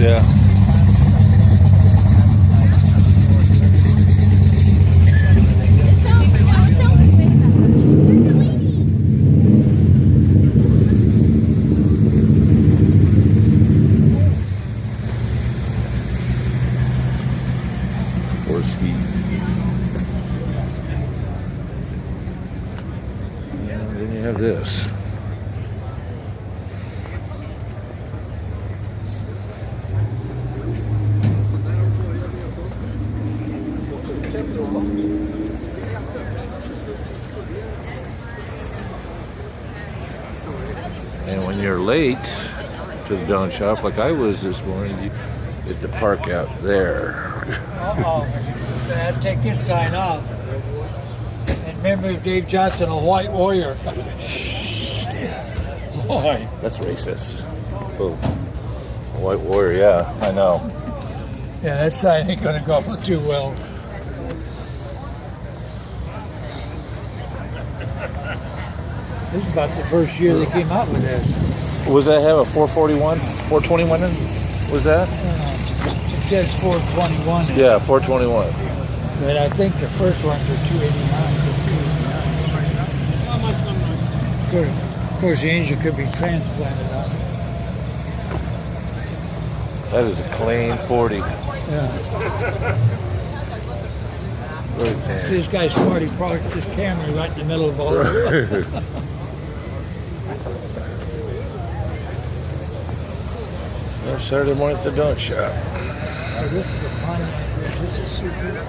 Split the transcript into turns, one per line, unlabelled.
Yeah. Or speed. And then you have this. And when you're late to the donut shop, like I was this morning, you get to park out there.
I'd take this sign off. And remember Dave Johnson, a white warrior. Boy.
That's racist. Oh, white warrior, yeah, I know.
Yeah, that sign ain't gonna go too well. This is about the first year they came out with this.
Was that have a 441? 421 in? Was that?
It says 421.
Yeah, 421.
But I think the first ones are 289. Of course, the engine could be transplanted on.
That is a clean 40.
Yeah. This guy's smart. He parked this Camry right in the middle of all of it.
Saturday morning at the donut shop.
Oh, this is a Pontiac. This is super.